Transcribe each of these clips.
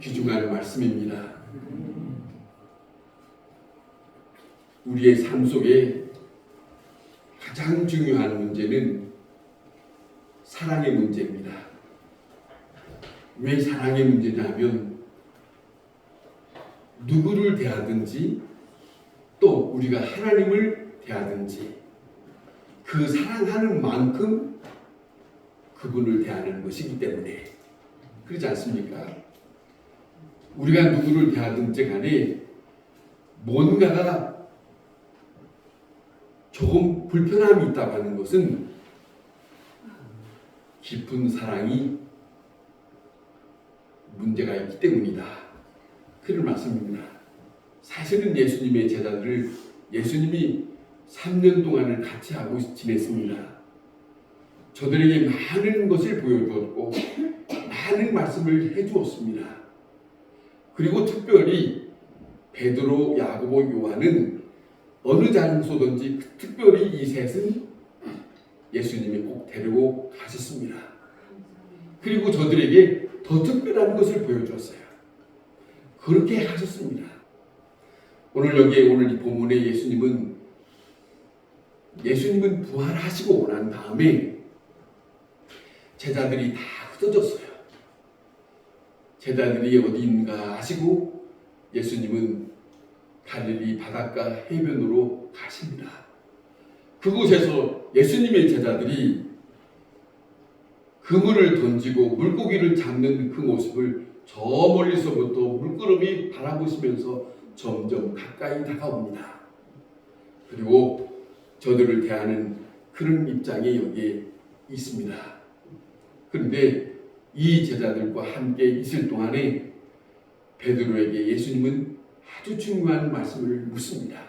귀중한 말씀입니다. 우리의 삶 속에 가장 중요한 문제는 사랑의 문제입니다. 왜 사랑의 문제냐면 누구를 대하든지 또 우리가 하나님을 대하든지 그 사랑하는 만큼 그분을 대하는 것이기 때문에 그렇지 않습니까? 우리가 누구를 대하든지 간에 뭔가가 조금 불편함이 있다고 하는 것은 깊은 사랑이 문제가 있기 때문이다. 그런 말씀입니다. 사실은 예수님의 제자들을 예수님이 3년 동안을 같이 하고 지냈습니다. 저들에게 많은 것을 보여주었고 많은 말씀을 해주었습니다. 그리고 특별히 베드로, 야고보, 요한은 어느 장소든지 특별히 이 셋은 예수님이 꼭 데리고 가셨습니다. 그리고 저들에게 더 특별한 것을 보여주었어요. 그렇게 하셨습니다. 오늘 이 본문에 예수님은 부활하시고 난 다음에 제자들이 다 흩어졌어요. 제자들이 어디인가 하시고 예수님은 갈릴리 바닷가 해변으로 가십니다. 그곳에서 예수님의 제자들이 그물을 던지고 물고기를 잡는 그 모습을 저 멀리서부터 물끄러미 바라보시면서 점점 가까이 다가옵니다. 그리고 저들을 대하는 그런 입장이 여기에 있습니다. 그런데 이 제자들과 함께 있을 동안에 베드로에게 예수님은 아주 중요한 말씀을 묻습니다.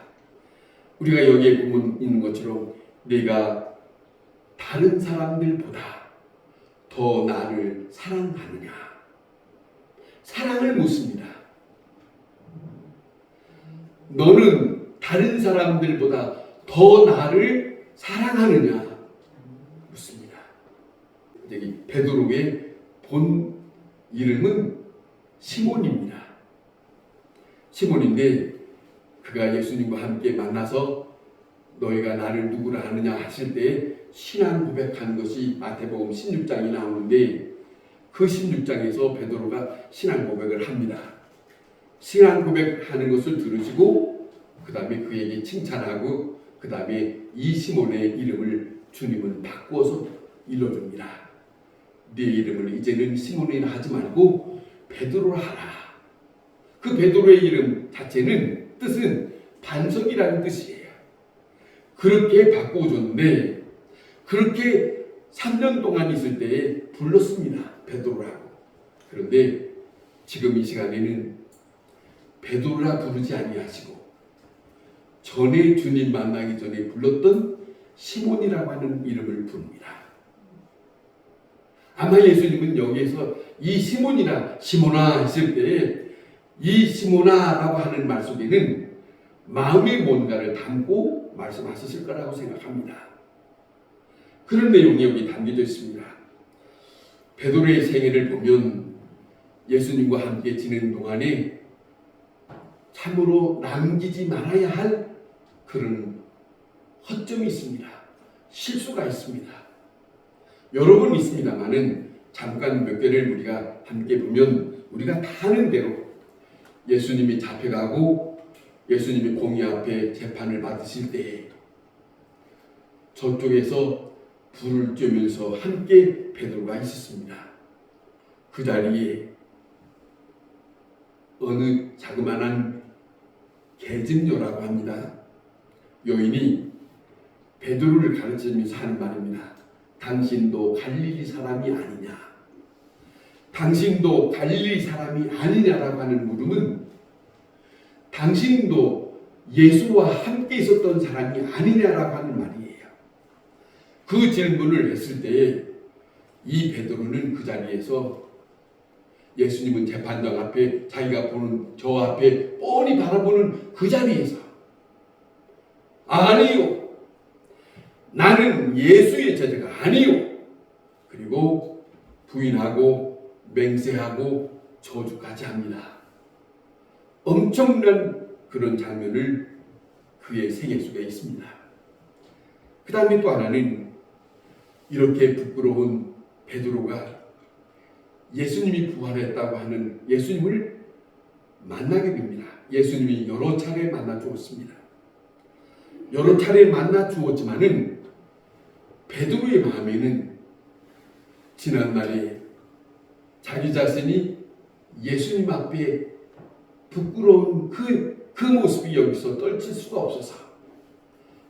우리가 여기에 보면 있는 것처럼 네가 다른 사람들보다 더 나를 사랑하느냐? 사랑을 묻습니다. 너는 다른 사람들보다 더 나를 사랑하느냐? 묻습니다. 여기 베드로의 본 이름은 시몬입니다. 시몬인데 그가 예수님과 함께 만나서 너희가 나를 누구라 하느냐 하실 때 신앙 고백한 것이 마태복음 16장이 나오는데 그 16장에서 베드로가 신앙 고백을 합니다. 신앙 고백하는 것을 들으시고 그 다음에 그에게 칭찬하고 그 다음에 이 시몬의 이름을 주님은 바꾸어서 일러줍니다. 네 이름을 이제는 시몬이라 하지 말고 베드로라 하라. 그 베드로의 이름 자체는 뜻은 반석이라는 뜻이에요. 그렇게 바꿔줬는데 그렇게 3년 동안 있을 때에 불렀습니다. 베드로라고. 그런데 지금 이 시간에는 베드로라 부르지 아니하시고 전에 주님 만나기 전에 불렀던 시몬이라고 하는 이름을 부릅니다. 아마 예수님은 여기에서 이 시몬아 했을 때에 이 시몬아라고 하는 말 속에는 마음의 뭔가를 담고 말씀하셨을 거라고 생각합니다. 그런 내용이 여기 담겨져 있습니다. 베드로의 생애를 보면 예수님과 함께 지내는 동안에 참으로 남기지 말아야 할 그런 허점이 있습니다. 실수가 있습니다. 여러 번 있습니다만은 잠깐 몇 개를 우리가 함께 보면 우리가 다 아는 대로 예수님이 잡혀가고 예수님이 공의 앞에 재판을 받으실 때에 저쪽에서 불을 쬐면서 함께 베드로가 있었습니다. 그 자리에 어느 자그마한 계집녀라고 합니다. 여인이 베드로를 가르치면서 하는 말입니다. 당신도 갈릴리 사람이 아니냐? 당신도 갈릴리 사람이 아니냐라고 하는 물음은 당신도 예수와 함께 있었던 사람이 아니냐라고 하는 말이에요. 그 질문을 했을 때에 이 베드로는 그 자리에서 예수님은 재판장 앞에 자기가 보는 저 앞에 뻔히 바라보는 그 자리에서 아니요, 나는 예수의 제자가 아니요. 그리고 부인하고 맹세하고 저주까지 합니다. 엄청난 그런 장면을 그의 생애 속에 있습니다. 그 다음에 또 하나는 이렇게 부끄러운 베드로가 예수님이 부활했다고 하는 예수님을 만나게 됩니다. 예수님이 여러 차례 만나 주었습니다. 여러 차례 만나 주었지만은 베드로의 마음에는 지난날에 자기 자신이 예수님 앞에 부끄러운 그 모습이 여기서 떨칠 수가 없어서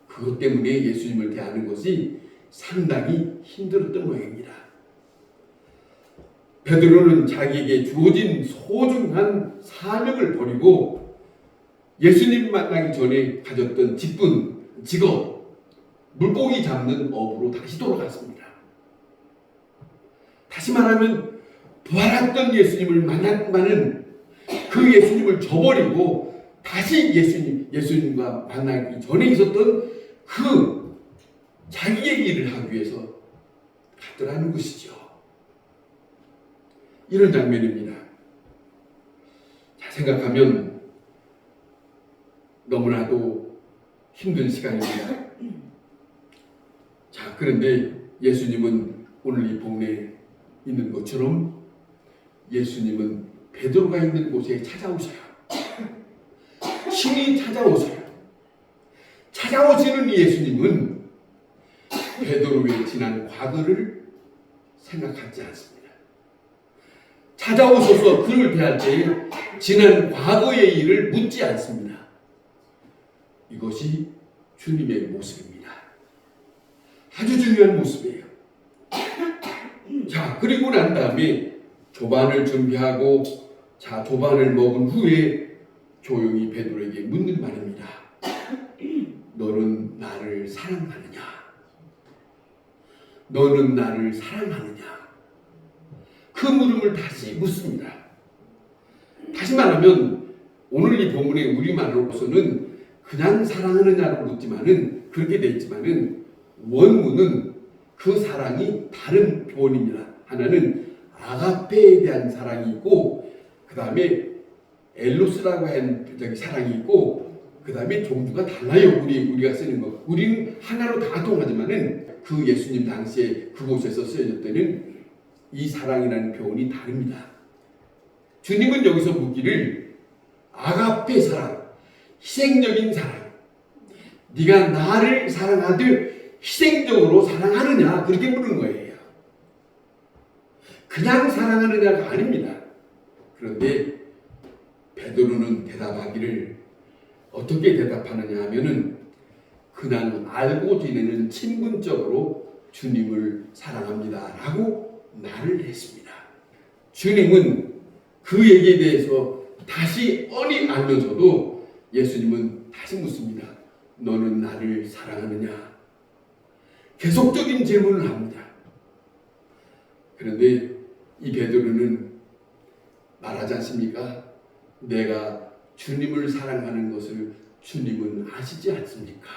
그것 때문에 예수님을 대하는 것이 상당히 힘들었던 모양입니다. 베드로는 자기에게 주어진 소중한 사명을 버리고 예수님 만나기 전에 가졌던 직업, 물고기 잡는 업으로 다시 돌아갔습니다. 다시 말하면 부활했던 예수님을 만났지만은 그 예수님을 저버리고 다시 예수님과 만나기 전에 있었던 그 자기의 일을 하기 위해서 갔더라는 것이죠. 이런 장면입니다. 자, 생각하면 너무나도 힘든 시간입니다. 자, 그런데 예수님은 오늘 이 본문에 있는 것처럼 예수님은 베드로가 있는 곳에 찾아오셔요. 신이 찾아오셔요. 찾아오시는 예수님은 베드로의 지난 과거를 생각하지 않습니다. 찾아오셔서 그를 대할 때에 지난 과거의 일을 묻지 않습니다. 이것이 주님의 모습입니다. 아주 중요한 모습이에요. 자, 그리고 난 다음에 조반을 준비하고 자, 조반을 먹은 후에 조용히 베드로에게 묻는 말입니다. 너는 나를 사랑하느냐? 너는 나를 사랑하느냐? 그 물음을 다시 묻습니다. 다시 말하면 오늘 이 본문의 우리말로서는 그냥 사랑하느냐고 묻지만은 그렇게 돼 있지만은 원문은 그 사랑이 다른 표현입니다. 하나는 아가페에 대한 사랑이 있고 그 다음에 엘로스라고 하는 사랑이 있고 그 다음에 종류가 달라요. 우리가 쓰는 거. 우리는 하나로 다 통하지만은 그 예수님 당시에 그곳에서 쓰여질 때는 이 사랑이라는 표현이 다릅니다. 주님은 여기서 묻기를 아가페 사랑, 희생적인 사랑. 네가 나를 사랑하듯 희생적으로 사랑하느냐 그렇게 물은 거예요. 그냥 사랑하느냐가 아닙니다. 그런데 베드로는 대답하기를 어떻게 대답하느냐 하면은 그냥 알고 지내는 친분적으로 주님을 사랑합니다 라고 말을 했습니다. 주님은 그 얘기에 대해서 다시 뻔히 알면서도 예수님은 다시 묻습니다. 너는 나를 사랑하느냐? 계속적인 질문을 합니다. 그런데 이 베드로는 말하지 않습니까? 내가 주님을 사랑하는 것을 주님은 아시지 않습니까?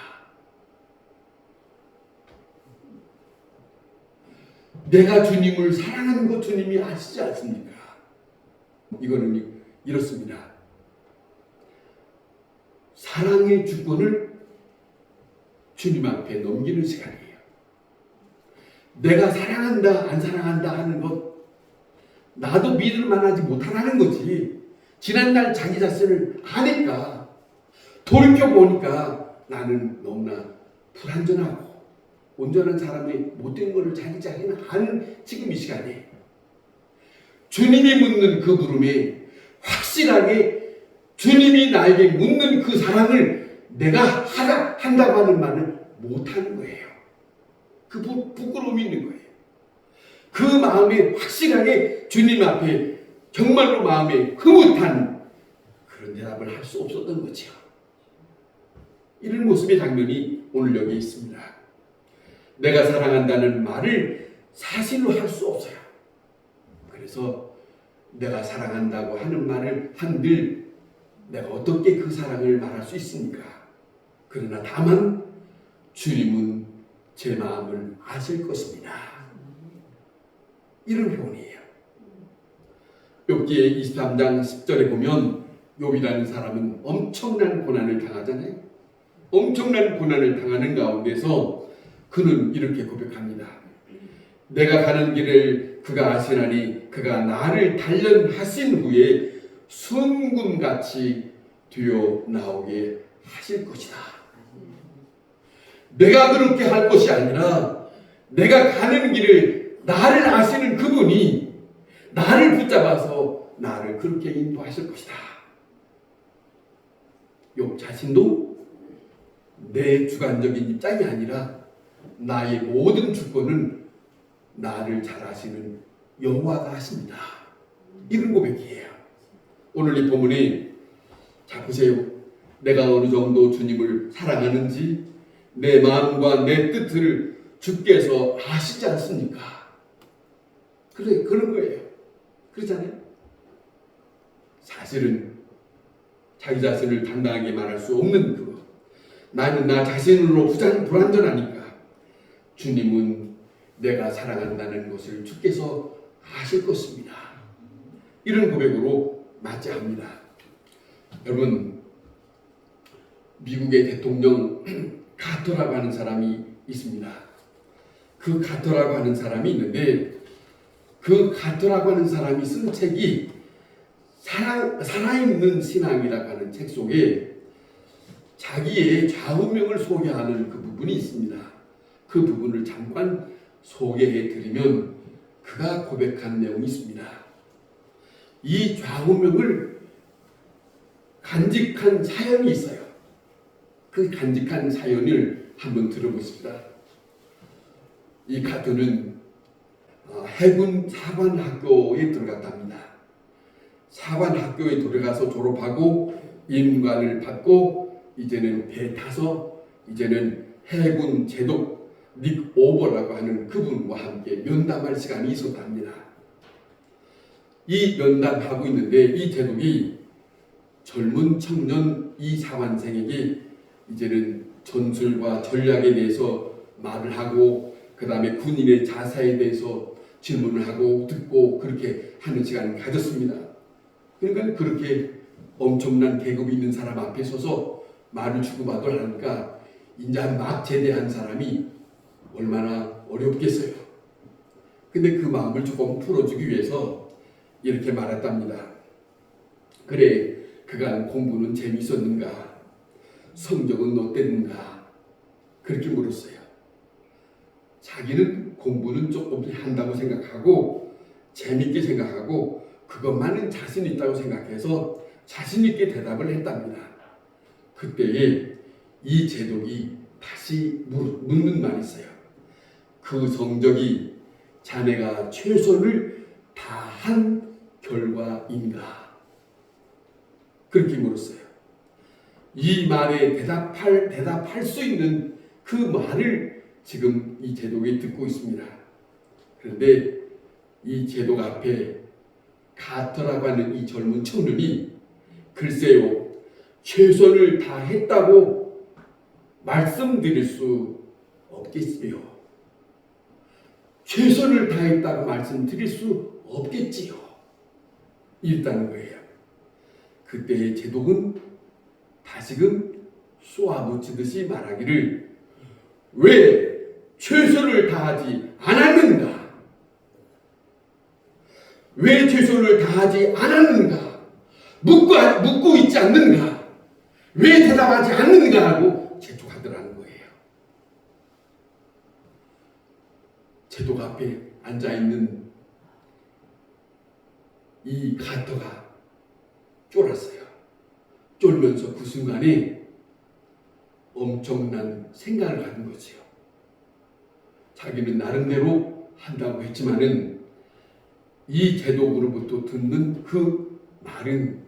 내가 주님을 사랑하는 것 주님이 아시지 않습니까? 이거는 이렇습니다. 사랑의 주권을 주님 앞에 넘기는 시간이에요. 내가 사랑한다 안 사랑한다 하는 것 나도 믿을 만하지 못하는 거지. 지난날 자기 자신을 아니까 돌이켜보니까 나는 너무나 불완전하고 온전한 사람이 못된 것을 자기 자신은 아는 지금 이 시간에 주님이 묻는 그 물음에 확실하게 주님이 나에게 묻는 그 사랑을 내가 한다고 하는 말을 못하는 거예요. 그 부끄러움이 있는 거예요. 그 마음에 확실하게 주님 앞에 정말로 마음에 흐뭇한 그런 대답을 할 수 없었던 거죠. 이런 모습의 장면이 오늘 여기 있습니다. 내가 사랑한다는 말을 사실로 할 수 없어요. 그래서 내가 사랑한다고 하는 말을 한들 내가 어떻게 그 사랑을 말할 수 있습니까? 그러나 다만 주님은 제 마음을 아실 것입니다. 이런 표현이에요. 욥기의 23장 10절에 보면 욥이라는 사람은 엄청난 고난을 당하잖아요. 엄청난 고난을 당하는 가운데서 그는 이렇게 고백합니다. 내가 가는 길을 그가 아시나니 그가 나를 단련하신 후에 순금같이 되어 나오게 하실 것이다. 내가 그렇게 할 것이 아니라 내가 가는 길을 나를 아시는 그분이 나를 붙잡아서 나를 그렇게 인도하실 것이다. 욥 자신도 내 주관적인 입장이 아니라 나의 모든 주권은 나를 잘 아시는 여호와가 하십니다. 이런 고백이에요. 오늘 이 본문이 자 보세요. 내가 어느 정도 주님을 사랑하는지 내 마음과 내 뜻을 주께서 아시지 않습니까? 그래, 그런 거예요. 그렇잖아요. 사실은 자기 자신을 당당하게 말할 수 없는 그거. 나는 나 자신으로 불완전하니까 주님은 내가 사랑한다는 것을 주께서 아실 것입니다. 이런 고백으로 맞이합니다. 여러분, 미국의 대통령 카터라고 하는 사람이 있습니다. 그 카터라고 하는 사람이 있는데 그 카터라고 하는 사람이 쓴 책이 살아있는 신앙이라고 하는 책 속에 자기의 좌우명을 소개하는 그 부분이 있습니다. 그 부분을 잠깐 소개해 드리면 그가 고백한 내용이 있습니다. 이 좌우명을 간직한 사연이 있어요. 그 간직한 사연을 한번 들어보십시다. 이 카터는 해군 사관학교에 들어갔답니다. 사관학교에 들어가서 졸업하고 임관을 받고 이제는 배 타서 이제는 해군 제독 닉 오버라고 하는 그분과 함께 면담할 시간이 있었답니다. 이 면담하고 있는데 이 제독이 젊은 청년 이 사관생에게 이제는 전술과 전략에 대해서 말을 하고 그 다음에 군인의 자세에 대해서 질문을 하고 듣고 그렇게 하는 시간을 가졌습니다. 그러니까 그렇게 엄청난 계급이 있는 사람 앞에 서서 말을 주고받으려 하니까 이제 막 제대한 사람이 얼마나 어렵겠어요. 근데 그 마음을 조금 풀어주기 위해서 이렇게 말했답니다. 그래, 그간 공부는 재밌었는가? 성적은 어땠는가? 그렇게 물었어요. 자기는 공부는 조금 한다고 생각하고 재밌게 생각하고 그것만은 자신 있다고 생각해서 자신 있게 대답을 했답니다. 그때에 이 제독이 다시 묻는 말이 있어요. 그 성적이 자네가 최선을 다한 결과인가? 그렇게 물었어요. 이 말에 대답할 수 있는 그 말을 지금 이 제독이 듣고 있습니다. 그런데 이 제독 앞에 카터라고 하는 이 젊은 청년이 글쎄요, 최선을 다했다고 말씀드릴 수 없겠지요. 최선을 다했다고 말씀드릴 수 없겠지요. 이랬다는 거예요. 그때의 제독은 다시금 쏘아붙이듯이 말하기를 왜 최선을 다하지 않았는가? 왜 최선을 다하지 않았는가? 묻고 있지 않는가? 왜 대답하지 않는가? 하고 재촉하더라는 거예요. 제독 앞에 앉아있는 이 카터가 쫄았어요. 쫄면서 그 순간에 엄청난 생각을 하는 거지요. 자기는 나름대로 한다고 했지만은 이 제독으로부터 듣는 그 말은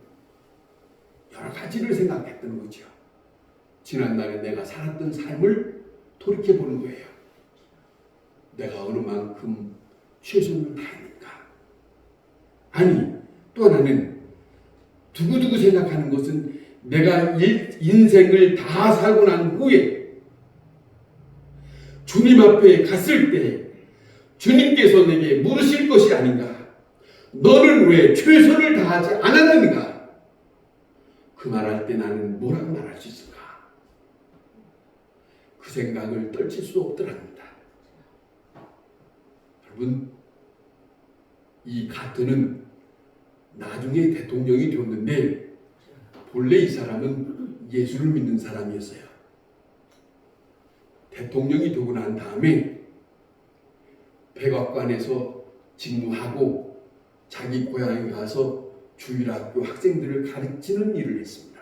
여러 가지를 생각했던 거죠. 지난날에 내가 살았던 삶을 돌이켜보는 거예요. 내가 어느 만큼 최선을 다했는가? 아니, 또 하나는 두고두고 생각하는 것은 내가 인생을 다 살고 난 후에 주님 앞에 갔을 때 주님께서 내게 물으실 것이 아닌가? 너는 왜 최선을 다하지 않았는가? 그 말할 때 나는 뭐라고 말할 수 있을까? 그 생각을 떨칠 수 없더랍니다. 여러분, 이 가트는 나중에 대통령이 되었는데 본래 이 사람은 예수를 믿는 사람이었어요. 대통령이 되고 난 다음에 백악관에서 직무하고 자기 고향에 가서 주일학교 학생들을 가르치는 일을 했습니다.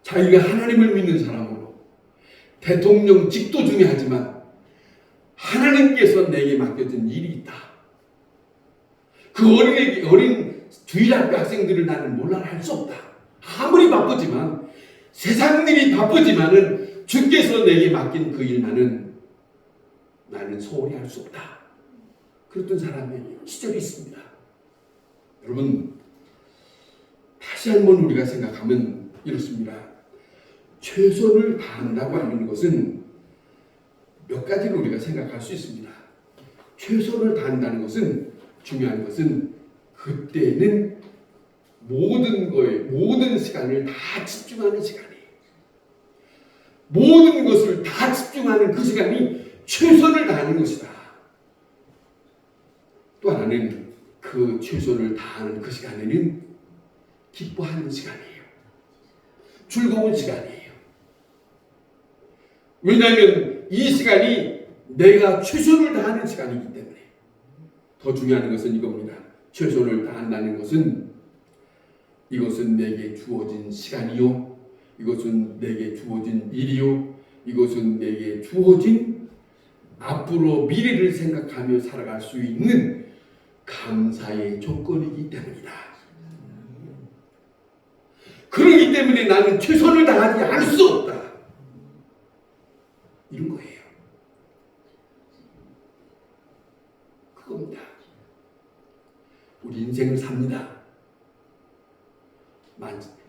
자기가 하나님을 믿는 사람으로 대통령직도 중요하지만 하나님께서 내게 맡겨진 일이 있다. 그 어린 주일학교 학생들을 나는 몰라 할 수 없다. 아무리 바쁘지만 세상 일이 바쁘지만은 주께서 내게 맡긴 그 일만은 나는 소홀히 할 수 없다. 그랬던 사람의 시절이 있습니다. 여러분, 다시 한번 우리가 생각하면 이렇습니다. 최선을 다한다고 하는 것은 몇 가지를 우리가 생각할 수 있습니다. 최선을 다한다는 것은 중요한 것은 그때는 모든 시간을 다 집중하는 시간이에요. 모든 것을 다 집중하는 그 시간이 최선을 다하는 것이다. 또 하나는 그 최선을 다하는 그 시간에는 기뻐하는 시간이에요. 즐거운 시간이에요. 왜냐하면 이 시간이 내가 최선을 다하는 시간이기 때문에. 더 중요한 것은 이겁니다. 최선을 다한다는 것은 이것은 내게 주어진 시간이요, 이것은 내게 주어진 일이요, 이것은 내게 주어진 앞으로 미래를 생각하며 살아갈 수 있는 감사의 조건이기 때문이다. 그렇기 때문에 나는 최선을 다하지 않을 수 없다. 이런 거예요. 그겁니다. 우리 인생을 삽니다.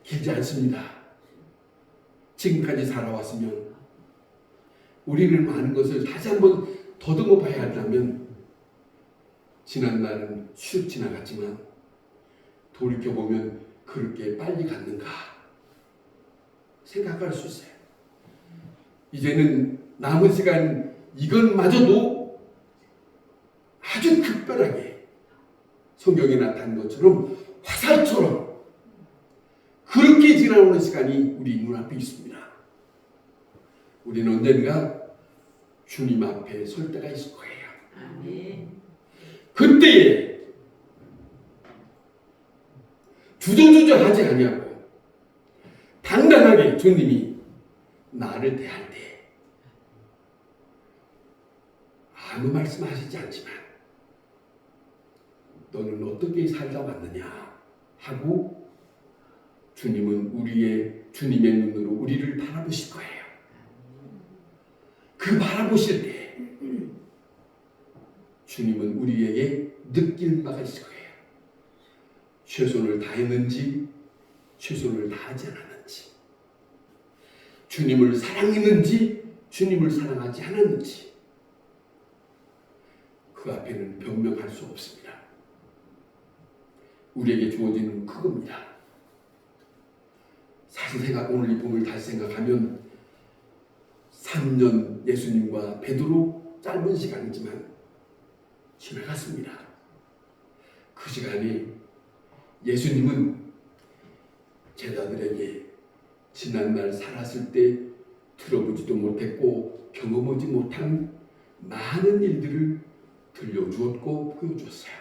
길지 않습니다. 지금까지 살아왔으면 우리는 많은 것을 다시 한번 더듬어 봐야 한다면 지난 날은 슉 지나갔지만 돌이켜보면 그렇게 빨리 갔는가 생각할 수 있어요. 이제는 남은 시간 이것마저도 아주 특별하게 성경에 나타난 것처럼 화살처럼 그렇게 지나오는 시간이 우리 눈앞에 있습니다. 우리는 언젠가 주님 앞에 설 때가 있을 거예요. 아멘. 그때에 주저주저하지 아니하고 당당하게 주님이 나를 대할 때 아무 말씀하시지 않지만 너는 어떻게 살다 왔느냐 하고 주님은 주님의 눈으로 우리를 바라보실 거예요. 그 바라보실 때 주님은 우리에게 느끼는 바가 있을 거예요. 최선을 다했는지 최선을 다하지 않았는지, 주님을 사랑했는지 주님을 사랑하지 않았는지 그 앞에는 변명할 수 없습니다. 우리에게 주어지는 그겁니다. 사실 오늘 이 본을 다시 생각하면 3년 예수님과 베드로 짧은 시간이지만 지나갔습니다. 그 시간에 예수님은 제자들에게 지난날 살았을 때 들어보지도 못했고 경험하지 못한 많은 일들을 들려주었고 보여주었어요.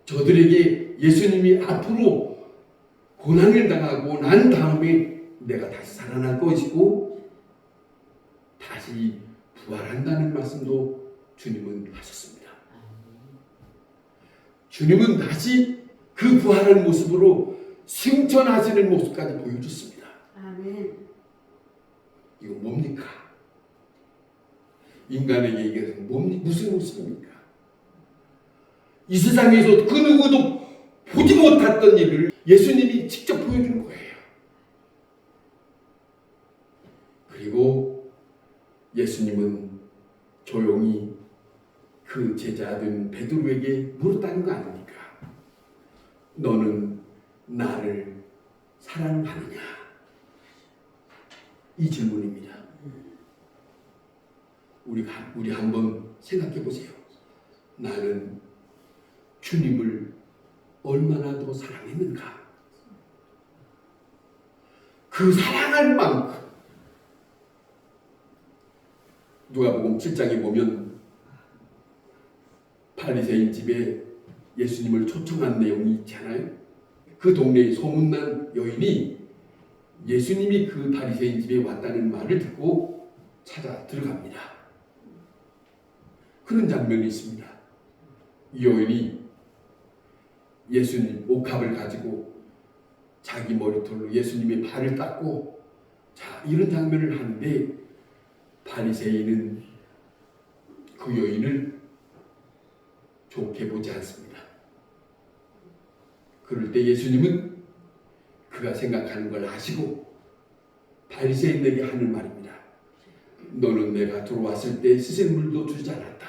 저들에게 예수님이 앞으로 고난을 당하고 난 다음에 내가 다시 살아날 것이고 다시 부활한다는 말씀도 주님은 하셨습니다. 주님은 다시 그 부활한 모습으로 승천하시는 모습까지 보여줬습니다. 아멘. 이거 뭡니까? 인간에게 이게 무슨 모습입니까? 이 세상에서 그 누구도 보지 못했던 일을 예수님이 직접 보여준 거예요. 그리고 예수님은 조용히 그 제자된 베드로에게 물었다는 거 아닙니까? 너는 나를 사랑하느냐? 이 질문입니다. 우리 한번 생각해 보세요. 나는 주님을 얼마나 더 사랑했는가? 그 사랑할 만큼 누가복음 7장에 보면 바리새인 집에 예수님을 초청한 내용이 있잖아요. 그 동네에 소문난 여인이 예수님이 그 바리새인 집에 왔다는 말을 듣고 찾아 들어갑니다. 그런 장면이 있습니다. 이 여인이 예수님 옥합을 가지고 자기 머리털로 예수님의 발을 닦고 자 이런 장면을 하는데 바리새인은 그 여인을 좋게 보지 않습니다. 그럴 때 예수님은 그가 생각하는 걸 아시고 바리새인에게 하는 말입니다. 너는 내가 들어왔을 때 씻을 물도 주지 않았다.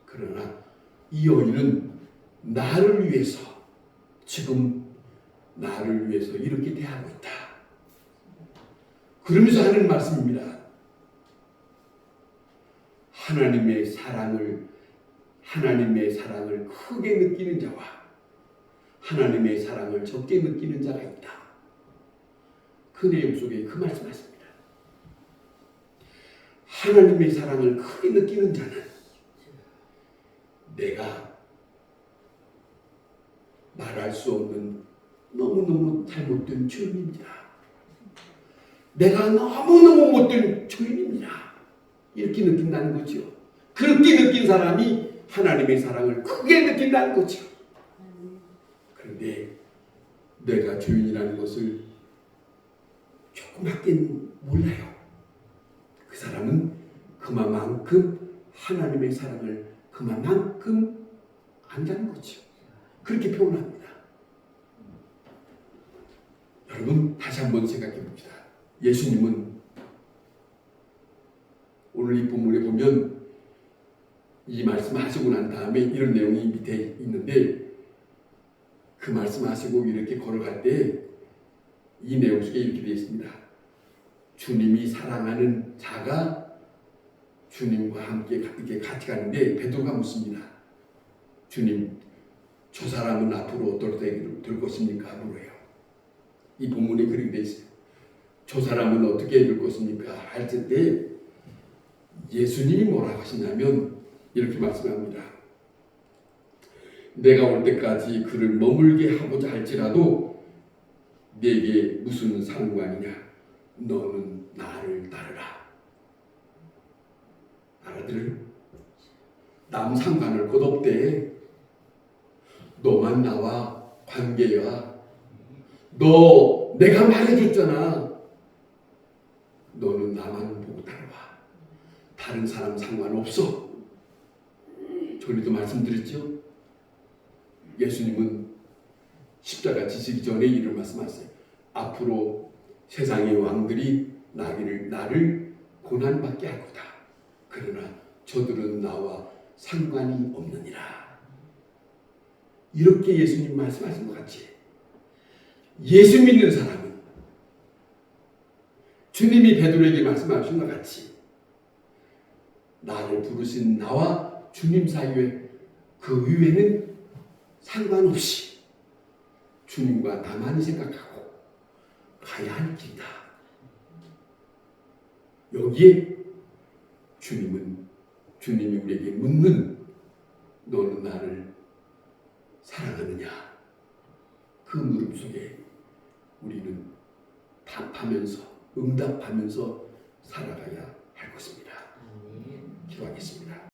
그러나 이 여인은 나를 위해서 지금 나를 위해서 이렇게 대하고 있다. 그러면서 하는 말씀입니다. 하나님의 사랑을 크게 느끼는 자와 하나님의 사랑을 적게 느끼는 자가 있다. 그 내용 속에 그 말씀하십니다. 하나님의 사랑을 크게 느끼는 자는 내가 말할 수 없는 너무너무 잘못된 죄인입니다. 내가 너무너무 못된 죄인입니다. 이렇게 느낀다는 거죠. 그렇게 느낀 사람이 하나님의 사랑을 크게 느낀다는 거죠. 그런데 내가 죄인이라는 것을 조그맣게 몰라요. 그 사람은 그만큼 하나님의 사랑을 그만큼 안다는 거죠. 그렇게 표현합니다. 여러분 다시 한번 생각해 봅시다. 예수님은 오늘 이 본문에 보면 이 말씀하시고 난 다음에 이런 내용이 밑에 있는데 그 말씀하시고 이렇게 걸어갈 때 이 내용 속에 이렇게 되어 있습니다. 주님이 사랑하는 자가 주님과 함께 이렇게 같이 가는데 베드로가 묻습니다. 주님, 저 사람은 앞으로 어떻게 될 것입니까? 물어요. 이 본문에 그렇게 되어 있어요. 저 사람은 어떻게 될 것입니까? 할 때 예수님이 뭐라고 하시냐면 이렇게 말씀합니다. 내가 올 때까지 그를 머물게 하고자 할지라도 내게 무슨 상관이냐? 너는 나를 따르라. 알아들어요? 남 상관을 것 없대. 너만 나와 관계야. 너 내가 말해줬잖아. 너는 나만 보고 따라와. 다른 사람 상관없어. 전에도 말씀드렸죠. 예수님은 십자가 지시기 전에 이를 말씀하세요. 앞으로 세상의 왕들이 나를 고난받게 할 거다. 그러나 저들은 나와 상관이 없느니라. 이렇게 예수님 말씀하신 것 같이 예수 믿는 사람은 주님이 베드로에게 말씀하신 것 같이 나를 부르신 나와 주님 사이에 그 위에는 상관없이 주님과 나만이 생각하고 가야 할 길이다. 여기에 주님이 우리에게 묻는 너는 나를 사랑하느냐? 그 물음 속에 우리는 답하면서 응답하면서 살아가야 할 것입니다. 기도하겠습니다.